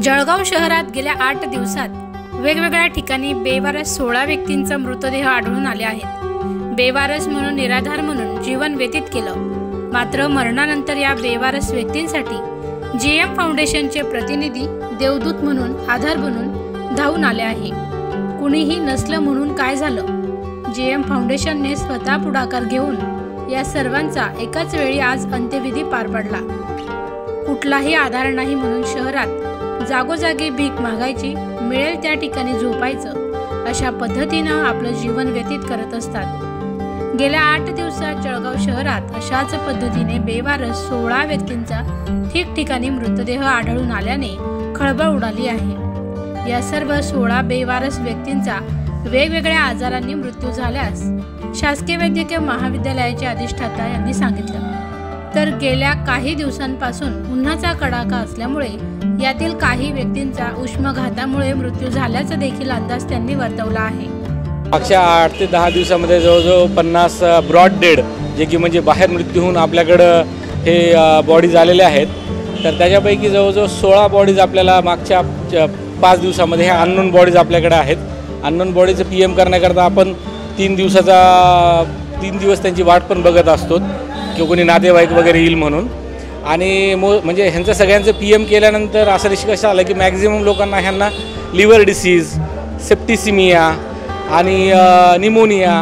जळगाव शहरात गेल्या 8 दिवसात वेगवेगळ्या ठिकाणी बेवारस 16 व्यक्तींचा मृतदेह आढळून आले आहेत। बेवारस म्हणून निराधार म्हणून जीवन व्यतीत केलं। मात्र मरणानंतर या बेवारस व्यक्तींसाठी जीएम फाउंडेशनचे प्रतिनिधी देवदूत म्हणून आधार बनून धावून आले आहे। कुणीही नसलं म्हणून काय झालं? जीएम फाउंडेशनने स्वतः पुढाकार घेऊन या सर्वांचा एकाच वेळी आज अंत्यविधी पार पडला। कुठलाही आधार नाही म्हणून शहरात जागोजागी भीक मागायची, मिळेल त्या ठिकाणी झोपायचं, अशा पद्धतीनं आपलं जीवन व्यतीत करत असतात। गेल्या 8 दिवसात जळगाव शहरात अशाच पद्धतीने बेवारस 16 व्यक्तींचा ठिकठिकाणी मृतदेह आढळून आल्याने खळबळ उडाली आहे। या सर्व 16 बेवारस व्यक्तींचा वेगवेगळ्या आजारांनी मृत्यू झाल्यास शासकीय वैद्यकीय महाविद्यालयाचे अधिष्ठाता यांनी सांगितलं। तर गेल्या काही दिवसांपासून उन्हाचा कडाका असल्यामुळे यातील काही व्यक्तींचा उष्माघातामुळे मृत्यू झाल्याचा देखील अंदाज त्यांनी वर्तवला आहे। मागच्या 8 ते 10 दिवसामध्ये जवळजवळ 50 ब्रॉड डेड, जे की म्हणजे बाहेर मृत्यू होऊन आपल्याकडं हे बॉडीज आलेले आहेत। तर त्याच्यापैकी जवळजवळ 16 बॉडीज आपल्याला मागच्या 5 दिवसामध्ये ह्या अननोन बॉडीज आपल्याकडे आहेत। अननोन बॉडीचं पीएम करण्याकरता आपण 3 दिवस त्यांची वाट पण बघत असतो किंवा कोणी नातेवाईक वगैरे येईल म्हणून। आणि म्हणजे ह्यांचं सगळ्यांचं पीएम केल्यानंतर असं निष्कर्ष आला की मॅक्झिमम लोकांना ह्यांना लिव्हर डिसीज, सेप्टिसिमिया आणि निमोनिया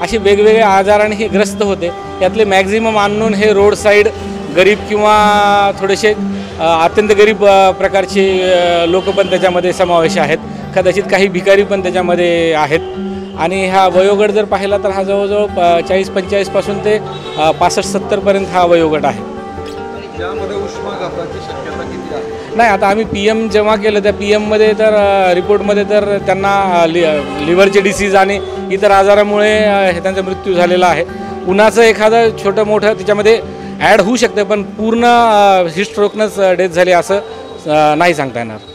असे वेगवेगळ्या आजाराने हे ग्रस्त होते। यातले मॅक्झिमम अननोन हे रोड साईड गरीब किंवा थोडेसे अत्यंत गरीब प्रकारचे लोक पण त्याच्यामध्ये समावेश आहेत। कदाचित काही भिकारी पण त्याच्यामध्ये आहेत। आणि हा वयोगट जर पाहिला तर हा जवळजवळ 40-45 पासून ते 65-70 पर्यंत हा वयोगट आहे। यामध्ये उष्माघाताची शक्यता किती आहे? नाही, आता आम्ही पीएम जेव्हा केलं त्या पीएममध्ये तर रिपोर्टमध्ये तर त्यांना लिव्हरचे डिसीज आणि इतर आजारामुळे त्यांचा मृत्यू झालेला आहे। उन्हाचं एखादं छोटं मोठं त्याच्यामध्ये ॲड होऊ शकतं, पण पूर्ण हिटस्ट्रोकनंच डेथ झाली असं नाही सांगता येणार।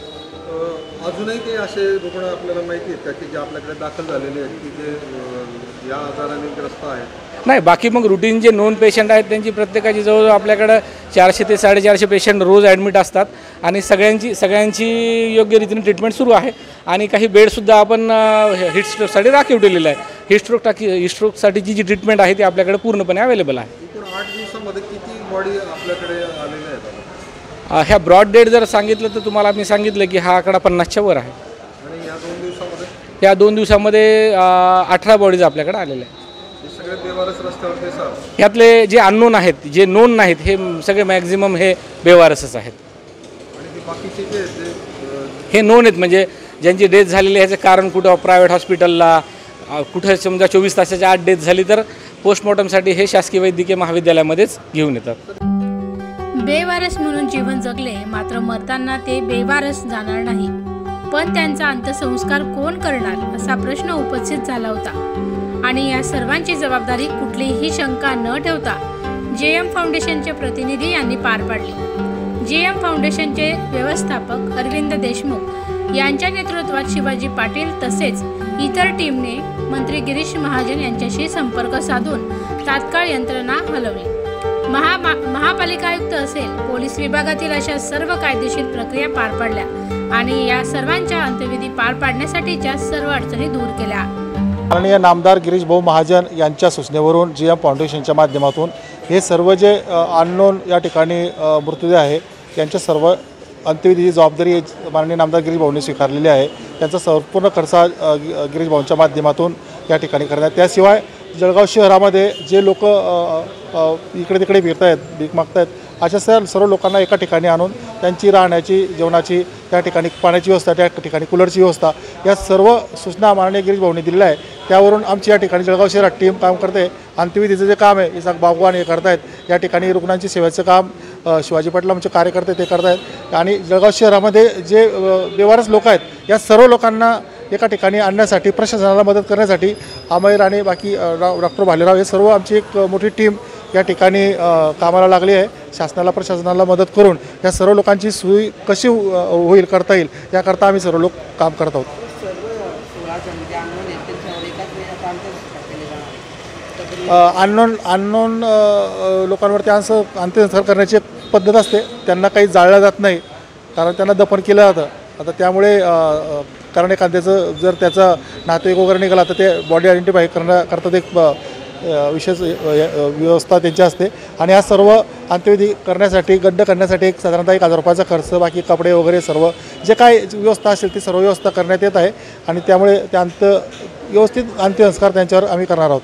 अजूनही काही असे रुग्ण आपल्याला माहिती आहेत का की जे आपल्याकडे दाखल झालेले आहेत की जे या आजाराने ग्रस्त आहेत? नाही, बाकी मग रुटीन जे नोन पेशंट आहेत त्यांची प्रत्येकाची जवळजवळ आपल्याकडं 400 ते 450 पेशंट रोज ॲडमिट असतात आणि सगळ्यांची योग्य रीतीने ट्रीटमेंट सुरू आहे। आणि काही बेडसुद्धा आपण हिटस्ट्रोकसाठी राखीव ठेवलेलं आहे। हिटस्ट्रोकसाठी जी ट्रीटमेंट आहे ती आपल्याकडे पूर्णपणे अवेलेबल आहे। एकूण 8 दिवसामध्ये किती बॉडी आपल्याकडे आलेल्या आहेत? ह्या ब्रॉड डेट जर सांगितलं तर तुम्हाला मी सांगितलं की हा आकडा 50च्या वर आहे। आणि या 2 दिवसामध्ये? या 2 दिवसामध्ये 18 बॉडीज आपल्याकडे आलेल्या आहेत। सगळे बेवारस रस्त्यावरती साप? यातले जे अननोन आहेत, जे नोन नाहीत, हे सगळे मॅक्झिमम हे बेवारसच आहेत। आणि बाकीचे जे हे नोन आहेत, म्हणजे ज्यांची डेथ झालेली आहे ह्याचं कारण कुठं प्रायव्हेट हॉस्पिटलला कुठं समजा 24 तासाच्या आत डेथ झाली तर पोस्टमॉर्टमसाठी हे शासकीय वैद्यकीय महाविद्यालयामध्येच घेऊन येतात। बेवारस म्हणून जीवन जगले, मात्र मरताना ते बेवारस जाणार नाही, पण त्यांचा अंत्यसंस्कार कोण करणार असा प्रश्न उपस्थित झाला होता। आणि या सर्वांची जबाबदारी कुठलीही शंका न ठेवता जीएम फाउंडेशनचे प्रतिनिधी यांनी पार पाडली। जीएम फाउंडेशनचे व्यवस्थापक अरविंद देशमुख यांच्या नेतृत्वात शिवाजी पाटील तसेच इतर टीमने मंत्री गिरीश महाजन यांच्याशी संपर्क साधून तात्काळ यंत्रणा हलवली। महापालिका आयुक्त असेल, पोलीस विभागातील अशा सर्व कायदेशीर प्रक्रिया पार पाडल्या आणि या सर्वांच्या अंत्यविधी पार पाडण्यासाठीच्या सर्व अडचणी दूर केल्या। माननीय नामदार गिरीश भाऊ महाजन यांच्या सूचनेवरून जीएम फाउंडेशनच्या माध्यमातून हे सर्व जे अननोन या ठिकाणी मृतदेह आहे त्यांच्या सर्व अंत्यविधीची जबाबदारी माननीय नामदार गिरीश भाऊंनी स्वीकारलेली आहे। त्यांचा संपूर्ण खर्च गिरीश भाऊंच्या माध्यमातून या ठिकाणी करण्यात। त्याशिवाय जळगाव शहरामध्ये जे लोक इकडे तिकडे फिरत आहेत, भीक मागत आहेत, अशा सर्व लोकांना एका ठिकाणी आणून त्यांची राहण्याची, जेवणाची, त्या ठिकाणी पाण्याची व्यवस्था, त्या ठिकाणी कूलरची व्यवस्था, या सर्व सूचना माननीय गिरीश भाऊंनी दिलेल्या आहे। त्यावरून आमची या ठिकाणी जळगाव शहरात टीम काम करते। अंत्यविधीचं जे काम आहे इसाक बागवान हे करतायत। या ठिकाणी रुग्णांची सेवेचं काम शिवाजी पाटील आमचे कार्यकर्ते ते करतायत। आणि जळगाव शहरामध्ये जे बेवारस लोक आहेत या सर्व लोकांना एका ठिकाणी आणण्यासाठी, प्रशासनाला मदत करण्यासाठी आमैर आणि बाकी डॉक्टर भालेराव हे सर्व आमची एक मोठी टीम या ठिकाणी कामाला लागली आहे। शासनाला, प्रशासनाला मदत करून या सर्व लोकांची सोय कशी होईल, करता येईल, याकरता आम्ही सर्व लोक काम करत आहोत। अननोन लोकांवरती अंत्यसंस्कार करण्याची एक पद्धत असते। त्यांना काही जाळलं जात नाही, कारण त्यांना दफन केलं जातं. आता त्यामुळे कारण एखाद्याचं जर त्याचा नातेवाईक वगैरे निघाला तर ते बॉडी आयडेंटिफाय करण्याकरता एक विशेष व्यवस्था त्यांची असते. आणि हा सर्व अंत्यविधी करण्यासाठी गड्ड करण्यासाठी एक साधारणतः 1,000 रुपयाचा खर्च, बाकी कपडे वगैरे सर्व जे काय व्यवस्था असेल ती सर्व व्यवस्था करण्यात येत आहे. आणि त्यामुळे त्या व्यवस्थित अंत्यसंस्कार त्यांच्यावर आम्ही करणार आहोत.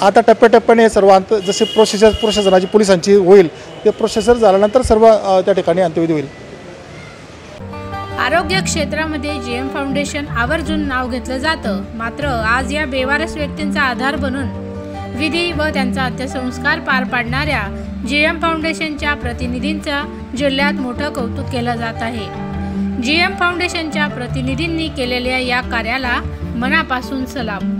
आता टप्प्याटप्प्याने सर्व जसे प्रशासनाची पोलिसांची होईल ते प्रोसेसर झाल्यानंतर सर्व त्या ठिकाणी अंत्यविधी होईल. आरोग्य क्षेत्रामध्ये जीएम फाउंडेशन आवर्जून नाव घेतलं जातं. मात्र आज या बेवारस व्यक्तींचा आधार बनून विधी व त्यांचा अंत्यसंस्कार पार पाडणाऱ्या जीएम फाउंडेशनच्या प्रतिनिधींचा जिल्ह्यात मोठं कौतुक केलं जात आहे. जीएम फाउंडेशनच्या प्रतिनिधींनी केलेल्या या कार्याला मनापासून सलाम.